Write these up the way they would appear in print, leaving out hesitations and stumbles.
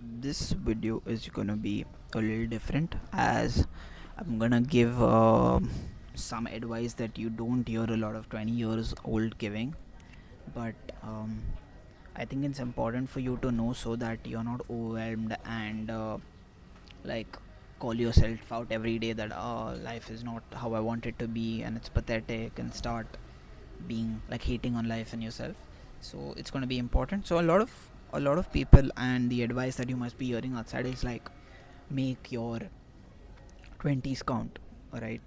This video is gonna be a little different as I'm gonna give some advice that you don't hear a lot of 20 years old giving, but I think it's important for you to know so that you're not overwhelmed and like call yourself out every day that life is not how I want it to be and it's pathetic and start being like hating on life and yourself. So it's going to be important. So a lot of people, and the advice that you must be hearing outside is like, make your 20s count. All right,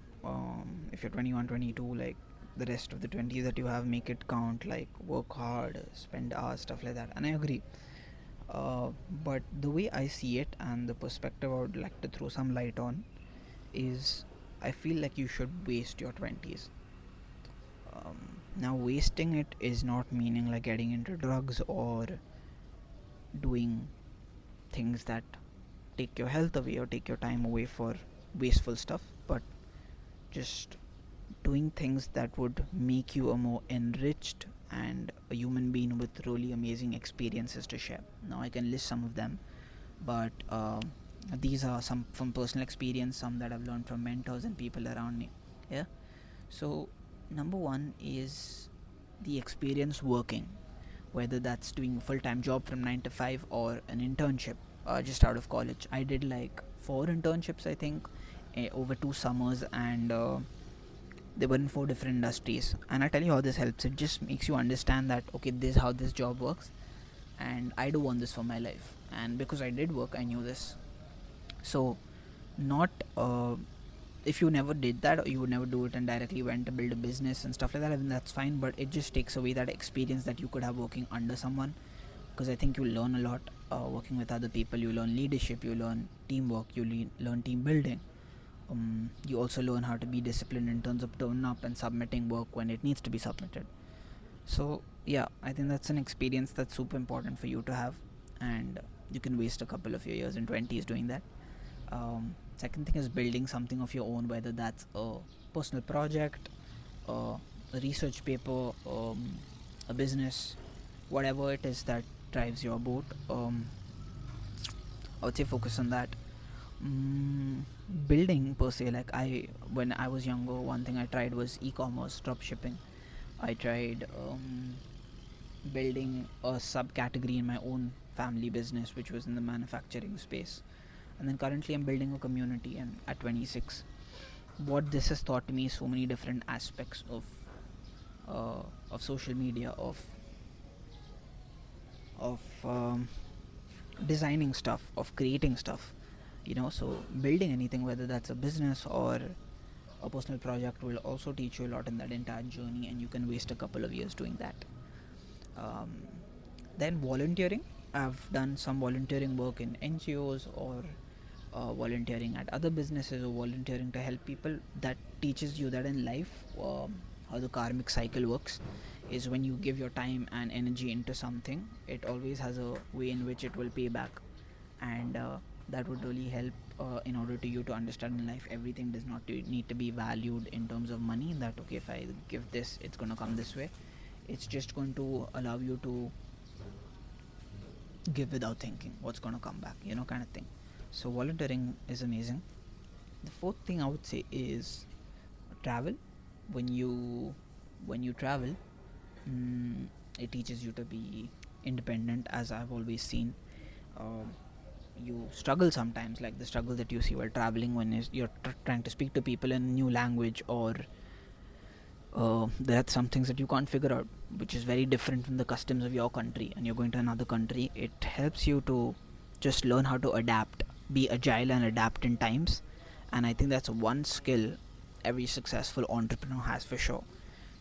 if you're 21, 22, like the rest of the 20s that you have, make it count. Like work hard, spend hours, stuff like that. And I agree, but the way I see it and the perspective I would like to throw some light on is, I feel like you should waste your 20s. Now wasting it is not meaning like getting into drugs or doing things that take your health away or take your time away for wasteful stuff, but just doing things that would make you a more enriched and a human being with really amazing experiences to share. Now I can list some of them, but these are some from personal experience, some that I've learned from mentors and people around me. Yeah. So number one is the experience working, whether that's doing a full-time job from 9 to 5 or an internship just out of college. I did like 4 internships, I think, over 2 summers, and they were in 4 different industries. And I tell you how this helps. It just makes you understand that okay, this is how this job works, and I do want this for my life. And because I did work, I knew this. So not if you never did that, or you would never do it and directly went to build a business and stuff like that, I mean that's fine, but it just takes away that experience that you could have working under someone. Because I think you learn a lot working with other people. You learn leadership, you learn teamwork, you learn team building. You also learn how to be disciplined in terms of turning up and submitting work when it needs to be submitted. So yeah, I think that's an experience that's super important for you to have, and you can waste a couple of your years in 20s doing that. Second thing is building something of your own, whether that's a personal project, a research paper, a business, whatever it is that drives your boat. I would say focus on that. Building per se, like when I was younger, one thing I tried was e-commerce, drop shipping. I tried building a subcategory in my own family business, which was in the manufacturing space. And then currently I'm building a community, and at 26, what this has taught me so many different aspects of social media, of designing stuff, of creating stuff. So building anything, whether that's a business or a personal project, will also teach you a lot in that entire journey, and you can waste a couple of years doing that. um, then volunteering. I've done some volunteering work in NGOs, or volunteering at other businesses, or volunteering to help people. That teaches you that in life, how the karmic cycle works is, when you give your time and energy into something, it always has a way in which it will pay back. And that would really help in order to you to understand in life, everything does not need to be valued in terms of money, that okay, if I give this, it's going to come this way. It's just going to allow you to give without thinking what's going to come back, kind of thing. So volunteering is amazing. The fourth thing I would say is travel. When you travel, mm, it teaches you to be independent, as I've always seen. um, you struggle sometimes, like the struggle that you see while traveling, when you're trying to speak to people in a new language, or there are some things that you can't figure out, which is very different from the customs of your country, and you're going to another country. It helps you to just learn how to adapt, be agile and adapt in times. And I think that's one skill every successful entrepreneur has, for sure.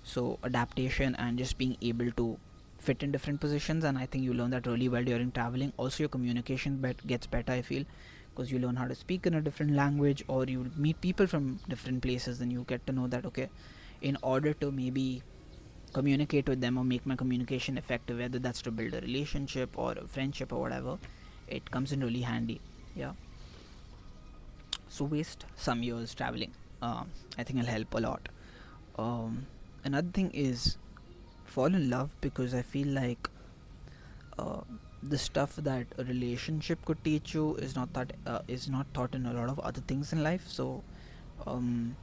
So adaptation and just being able to fit in different positions, and I think you learn that really well during traveling. Also your communication gets better, I feel, because you learn how to speak in a different language, or you meet people from different places, and you get to know that okay, in order to maybe communicate with them or make my communication effective, whether that's to build a relationship or a friendship or whatever, it comes in really handy. Yeah. So waste some years traveling. I think it'll help a lot. Another thing is fall in love, because I feel like uh, the stuff that a relationship could teach you is not taught in a lot of other things in life. So um,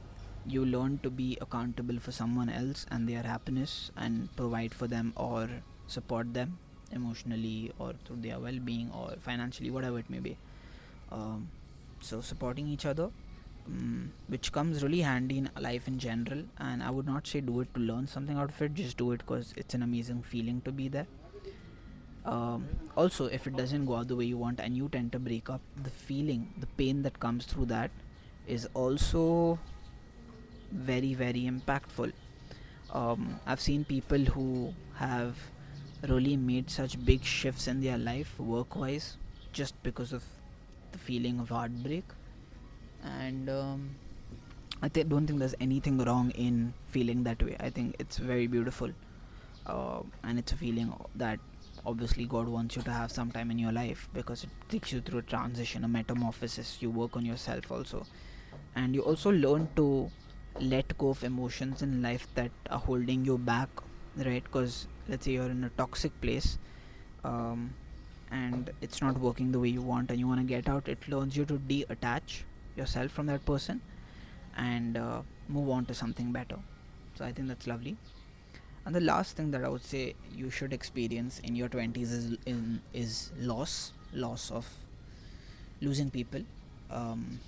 you learn to be accountable for someone else and their happiness, and provide for them or support them emotionally or through their well-being or financially, whatever it may be. um, so supporting each other, which comes really handy in life in general. And I would not say do it to learn something out of it, just do it because it's an amazing feeling to be there. Also, if it doesn't go out the way you want and you tend to break up, the feeling, the pain that comes through that is also very, very impactful. I've seen people who have really made such big shifts in their life work wise just because of the feeling of heartbreak. And don't think there's anything wrong in feeling that way. I think it's very beautiful, and it's a feeling that obviously God wants you to have sometime in your life, because it takes you through a transition, a metamorphosis. You work on yourself also, and you also learn to let go of emotions in life that are holding you back, right? Because let's say you're in a toxic place, um, and it's not working the way you want and you want to get out. It learns you to detach yourself from that person and move on to something better. So I think that's lovely. And the last thing that I would say you should experience in your 20s is loss of losing people, um,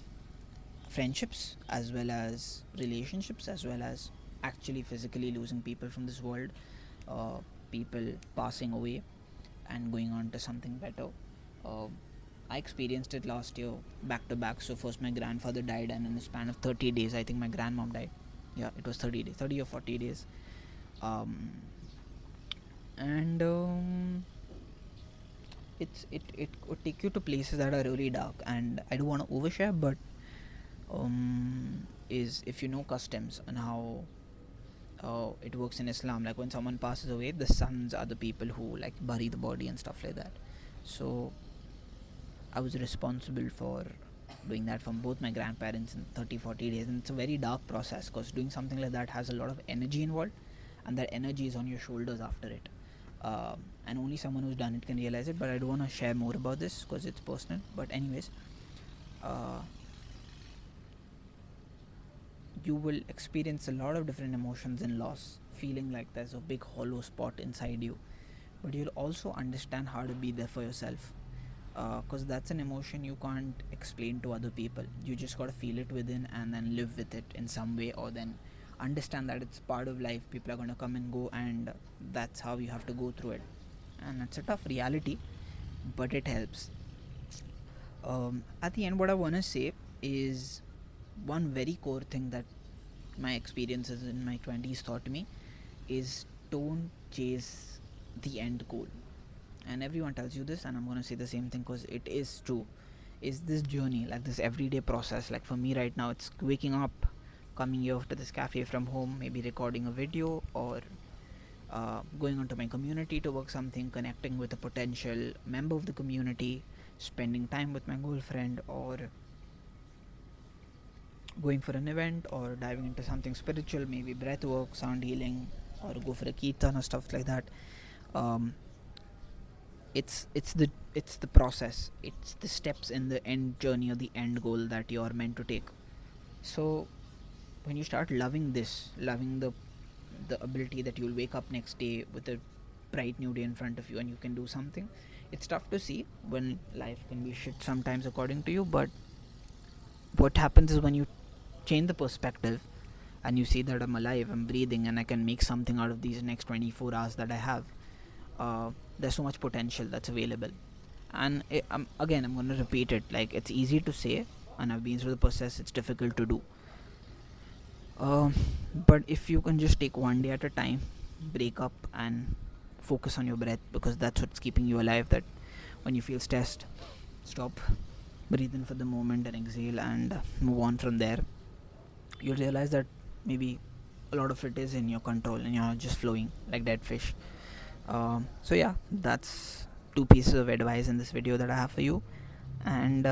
friendships, as well as relationships, as well as actually physically losing people from this world, uh, people passing away and going on to something better. uh, I experienced it last year back to back. So first my grandfather died, and in a span of 30 days I think my grandmom died. Yeah, it was 30 days, 30 or 40 days. um, and it could take you to places that are really dark, and I don't want to overshare, but is if you know customs and how it works in Islam, like when someone passes away, the sons are the people who like bury the body and stuff like that. So I was responsible for doing that from both my grandparents in 30-40 days, and it's a very dark process because doing something like that has a lot of energy involved, and that energy is on your shoulders after it. And only someone who's done it can realize it, but I don't want to share more about this because it's personal. But anyways, uh, you will experience a lot of different emotions in loss, feeling like there's a big hollow spot inside you, but you'll also understand how to be there for yourself, because that's an emotion you can't explain to other people. You just gotta feel it within and then live with it in some way, or then understand that it's part of life. People are gonna come and go, and that's how you have to go through it. And it's a tough reality, but it helps. At the end, what I wanna say is one very core thing that my experiences in my 20s taught me is don't chase the end goal. And everyone tells you this, and I'm going to say the same thing because it is true. Is this journey, like this everyday process. Like for me right now, it's waking up, coming here to this cafe from home, maybe recording a video, or going onto my community to work something, connecting with a potential member of the community, spending time with my girlfriend, or going for an event, or diving into something spiritual, maybe breath work, sound healing, or go for a kirtan or stuff like that. um, it's the process, it's the steps in the end journey or the end goal that you're meant to take. So when you start loving the ability that you'll wake up next day with a bright new day in front of you and you can do something. It's tough to see when life can be shit sometimes according to you, but what happens is when you change the perspective and you see that I'm alive, I'm breathing, and I can make something out of these next 24 hours that I have. There's so much potential that's available. And again, I'm going to repeat it, like it's easy to say, and I've been through the process, it's difficult to do. But if you can just take one day at a time, break up and focus on your breath, because that's what's keeping you alive. That when you feel stressed, stop, breathe in for the moment and exhale, and move on from there. You'll realize that maybe a lot of it is in your control and you're just flowing like dead fish. So yeah, that's two pieces of advice in this video that I have for you. And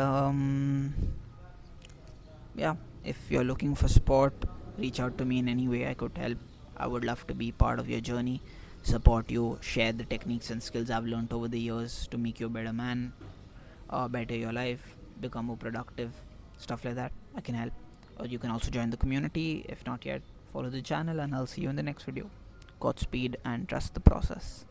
yeah, if you're looking for support, reach out to me in any way I could help. I would love to be part of your journey, support you, share the techniques and skills I've learned over the years to make you a better man, better your life, become more productive, stuff like that. I can help. Or you can also join the community. If not yet, follow the channel, and I'll see you in the next video. Godspeed and trust the process.